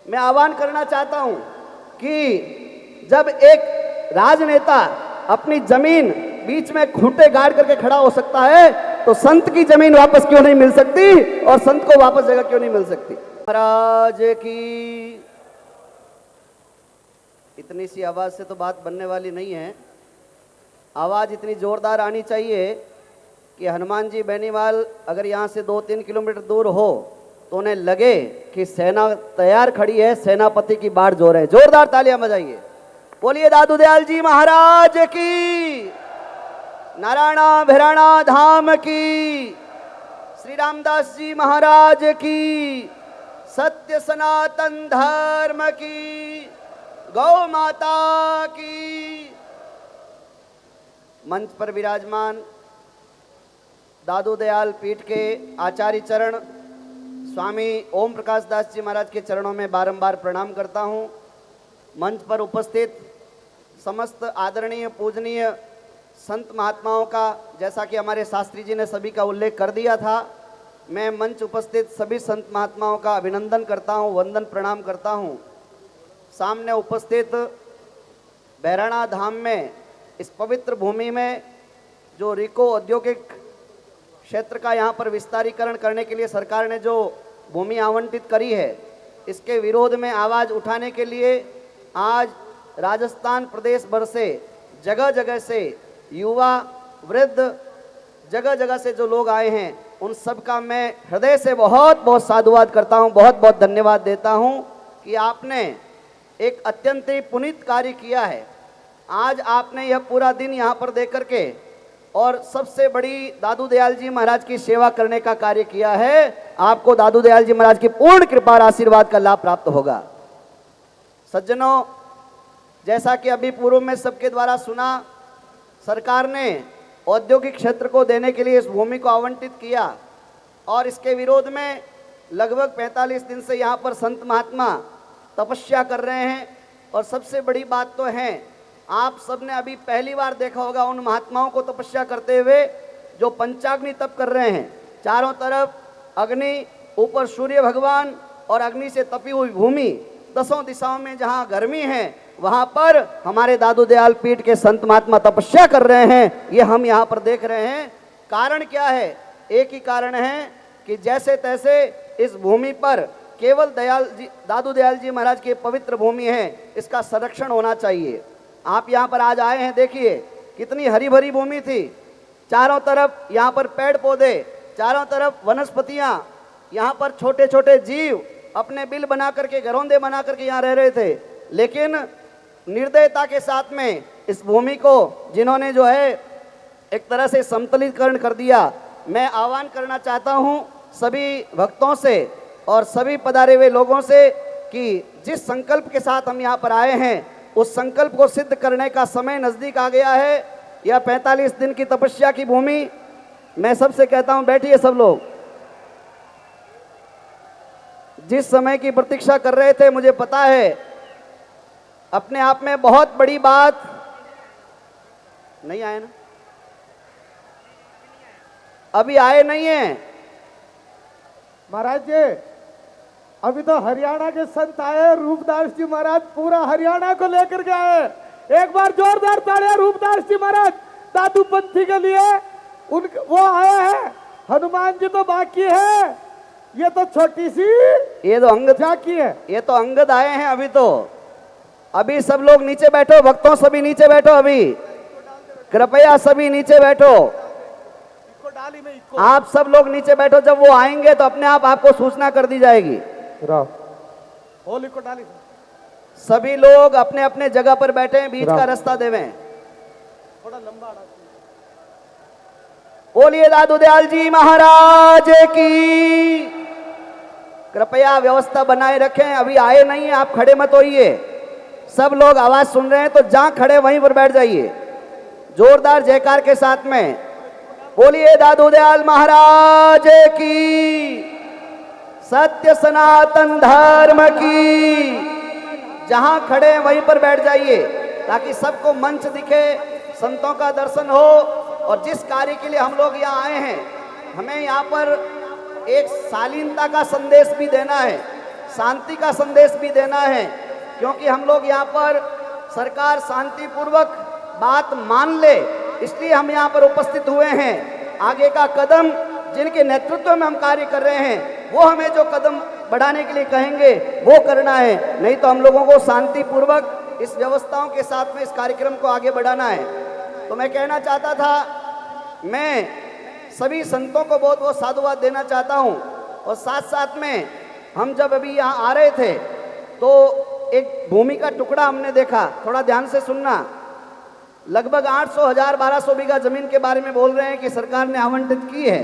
मैं आह्वान करना चाहता हूं कि जब एक राजनेता अपनी जमीन बीच में खूंटे गाड़ करके खड़ा हो सकता है तो संत की जमीन वापस क्यों नहीं मिल सकती और संत को वापस जगह क्यों नहीं मिल सकती। महाराज की इतनी सी आवाज से तो बात बनने वाली नहीं है। आवाज इतनी जोरदार आनी चाहिए कि हनुमान जी बेनीवाल अगर यहाँ से 2-3 किलोमीटर दूर हो तो उन्हें लगे कि सेना तैयार खड़ी है, सेनापति की बाढ़ जोर है। जोरदार तालियां बजाइए। बोलिए दादू दयाल जी महाराज की, नारायणा भिराणा धाम की, श्री रामदास जी महाराज की, सत्य सनातन धर्म की, गौ माता की। मंच पर विराजमान दादू दयाल पीठ के आचार्य चरण स्वामी ओम प्रकाश दास जी महाराज के चरणों में बारंबार प्रणाम करता हूं। मंच पर उपस्थित समस्त आदरणीय पूजनीय संत महात्माओं का, जैसा कि हमारे शास्त्री जी ने सभी का उल्लेख कर दिया था, मैं मंच उपस्थित सभी संत महात्माओं का अभिनंदन करता हूं, वंदन प्रणाम करता हूं। सामने उपस्थित बहराणा धाम में इस पवित्र भूमि में जो रिको औद्योगिक क्षेत्र का यहाँ पर विस्तारीकरण करने के लिए सरकार ने जो भूमि आवंटित करी है, इसके विरोध में आवाज़ उठाने के लिए आज राजस्थान प्रदेश भर से जगह जगह से युवा, वृद्ध, जगह जगह से जो लोग आए हैं, उन सब का मैं हृदय से बहुत बहुत साधुवाद करता हूं, बहुत बहुत धन्यवाद देता हूं कि आपने एक अत्यंत ही पुनीत कार्य किया है। आज आपने यह पूरा दिन यहाँ पर देख करके और सबसे बड़ी दादू दयाल जी महाराज की सेवा करने का कार्य किया है। आपको दादू दयाल जी महाराज की पूर्ण कृपा और आशीर्वाद का लाभ प्राप्त होगा। सज्जनों, जैसा कि अभी पूर्व में सबके द्वारा सुना, सरकार ने औद्योगिक क्षेत्र को देने के लिए इस भूमि को आवंटित किया और इसके विरोध में लगभग 45 दिन से यहाँ पर संत महात्मा तपस्या कर रहे हैं। और सबसे बड़ी बात तो है, आप सबने अभी पहली बार देखा होगा उन महात्माओं को तपस्या करते हुए जो पंचाग्नि तप कर रहे हैं। चारों तरफ अग्नि, ऊपर सूर्य भगवान और अग्नि से तपी हुई भूमि, दसों दिशाओं में जहाँ गर्मी है वहाँ पर हमारे दादू दयाल पीठ के संत महात्मा तपस्या कर रहे हैं। ये हम यहाँ पर देख रहे हैं। कारण क्या है? एक ही कारण है कि जैसे तैसे इस भूमि पर केवल दादू दयाल जी महाराज की पवित्र भूमि है, इसका संरक्षण होना चाहिए। आप यहाँ पर आज आए हैं, देखिए कितनी हरी भरी भूमि थी। चारों तरफ यहाँ पर पेड़ पौधे, चारों तरफ वनस्पतियाँ, यहाँ पर छोटे छोटे जीव अपने बिल बना करके, घरौंदे बना करके यहाँ रह रहे थे। लेकिन निर्दयता के साथ में इस भूमि को जिन्होंने जो है एक तरह से समतलीकरण कर दिया। मैं आह्वान करना चाहता हूँ सभी भक्तों से और सभी पधारे हुए लोगों से कि जिस संकल्प के साथ हम यहाँ पर आए हैं, उस संकल्प को सिद्ध करने का समय नज़दीक आ गया है। यह 45 दिन की तपस्या की भूमि, मैं सबसे कहता हूँ बैठिए सब लोग। जिस समय की प्रतीक्षा कर रहे थे, मुझे पता है अपने आप में बहुत बड़ी बात नहीं आए ना, अभी आए नहीं है महाराज जी। अभी तो हरियाणा के संत आए, रूपदास जी महाराज पूरा हरियाणा को लेकर के आए। एक बार जोरदार तालियां रूपदास जी महाराज दादू पंथी के लिए। वो आए हैं, हनुमान जी तो बाकी है। ये तो छोटी सी, ये तो अंगद झांकी है। ये तो अंगद आए हैं। अभी सब लोग नीचे बैठो, भक्तों सभी नीचे बैठो, अभी कृपया सभी नीचे बैठो। आप सब लोग नीचे बैठो, जब वो आएंगे तो अपने आप आपको सूचना कर दी जाएगी। सभी लोग अपने अपने जगह पर बैठे, बीच का रास्ता देवें। थोड़ा लंबा। बोलिए दादू दयाल जी महाराज की। कृपया व्यवस्था बनाए रखें। अभी आए नहीं है, आप खड़े मत होइए। सब लोग आवाज सुन रहे हैं तो जहां खड़े वहीं पर बैठ जाइए, जोरदार जयकार के साथ में। बोलिए दादू दयाल महाराज की, सत्य सनातन धर्म की। जहां खड़े वहीं पर बैठ जाइए ताकि सबको मंच दिखे, संतों का दर्शन हो। और जिस कार्य के लिए हम लोग यहाँ आए हैं, हमें यहाँ पर एक शालीनता का संदेश भी देना है। शांति का संदेश भी देना है, क्योंकि हम लोग यहाँ पर सरकार शांतिपूर्वक बात मान ले, इसलिए हम यहाँ पर उपस्थित हुए हैं। आगे का कदम जिनके नेतृत्व में हम कार्य कर रहे हैं वो हमें जो कदम बढ़ाने के लिए कहेंगे वो करना है, नहीं तो हम लोगों को शांतिपूर्वक इस व्यवस्थाओं के साथ में इस कार्यक्रम को आगे बढ़ाना है। तो मैं कहना चाहता था, मैं सभी संतों को बहुत बहुत साधुवाद देना चाहता हूँ। और साथ साथ में हम जब अभी यहाँ आ रहे थे तो एक भूमि का टुकड़ा हमने देखा, थोड़ा ध्यान से सुनना। लगभग 800, 1000, 1200 बीघा जमीन के बारे में बोल रहे हैं कि सरकार ने आवंटित की है,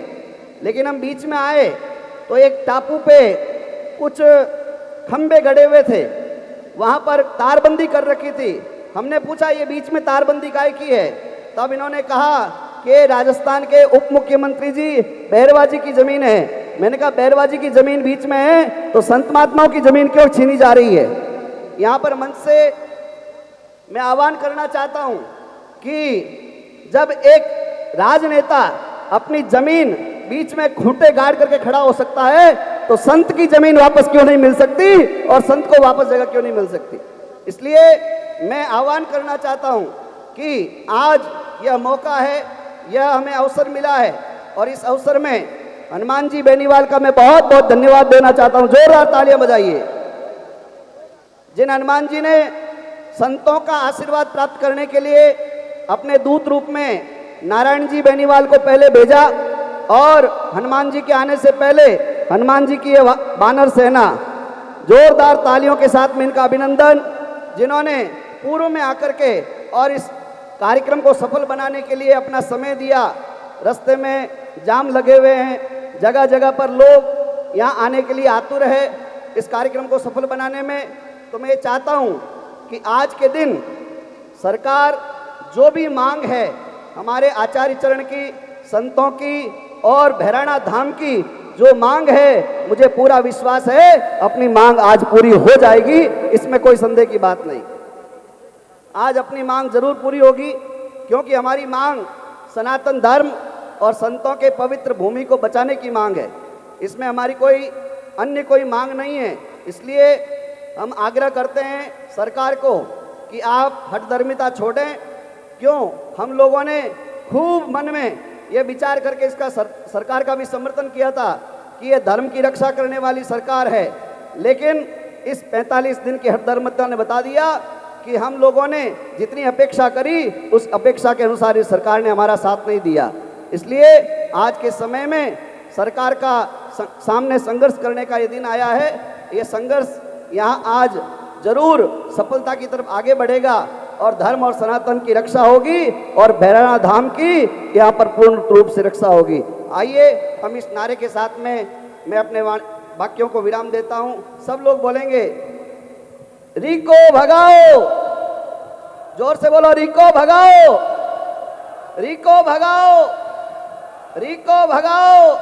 लेकिन हम बीच में आए तो एक टापू पे कुछ खंबे गड़े हुए थे, वहाँ पर तारबंदी कर रखी थी। हमने पूछा ये बीच में तारबंदी काहे की है? तब इन्होंने कहा कि राजस्थान के उप मुख्यमंत्री जी बैरवा जी की जमीन है। मैंने कहा बैरवा जी की जमीन बीच में है तो संत महात्माओं की जमीन क्यों छीनी जा रही है? यहाँ पर मंच से मैं आह्वान करना चाहता हूँ कि जब एक राजनेता अपनी जमीन बीच में खूंटे गाड़ करके खड़ा हो सकता है तो संत की जमीन वापस क्यों नहीं मिल सकती और संत को वापस जगह क्यों नहीं मिल सकती? इसलिए मैं आह्वान करना चाहता हूं कि आज यह मौका है, यह हमें अवसर मिला है, और इस अवसर में हनुमान जी बेनीवाल का मैं बहुत बहुत धन्यवाद देना चाहता हूं। जोरदार तालियां बजाइए। जिन हनुमान जी ने संतों का आशीर्वाद प्राप्त करने के लिए अपने दूत रूप में नारायण जी बेनीवाल को पहले भेजा, और हनुमान जी के आने से पहले हनुमान जी की ये वानर सेना, जोरदार तालियों के साथ में इनका अभिनंदन, जिन्होंने पूर्व में आकर के और इस कार्यक्रम को सफल बनाने के लिए अपना समय दिया। रास्ते में जाम लगे हुए हैं, जगह जगह पर लोग यहाँ आने के लिए आतुर है इस कार्यक्रम को सफल बनाने में। तो मैं ये चाहता हूँ कि आज के दिन सरकार जो भी मांग है हमारे आचार्य चरण की, संतों की और भैराणा धाम की जो मांग है, मुझे पूरा विश्वास है अपनी मांग आज पूरी हो जाएगी, इसमें कोई संदेह की बात नहीं। आज अपनी मांग जरूर पूरी होगी, क्योंकि हमारी मांग सनातन धर्म और संतों के पवित्र भूमि को बचाने की मांग है। इसमें हमारी कोई अन्य कोई मांग नहीं है। इसलिए हम आग्रह करते हैं सरकार को कि आप हठधर्मिता छोड़ें। क्यों? हम लोगों ने खूब मन में ये विचार करके इसका सरकार का भी समर्थन किया था कि ये धर्म की रक्षा करने वाली सरकार है, लेकिन इस 45 दिन की हठधर्मिता ने बता दिया कि हम लोगों ने जितनी अपेक्षा करी उस अपेक्षा के अनुसार इस सरकार ने हमारा साथ नहीं दिया। इसलिए आज के समय में सरकार का सामने संघर्ष करने का ये दिन आया है। ये संघर्ष यहाँ आज जरूर सफलता की तरफ आगे बढ़ेगा और धर्म और सनातन की रक्षा होगी और भैराणा धाम की यहाँ पर पूर्ण रूप से रक्षा होगी। आइए हम इस नारे के साथ में मैं अपने वाक्यों को विराम देता हूँ। सब लोग बोलेंगे रीको भगाओ, जोर से बोलो रीको भगाओ, रीको भगाओ, रीको भगाओ।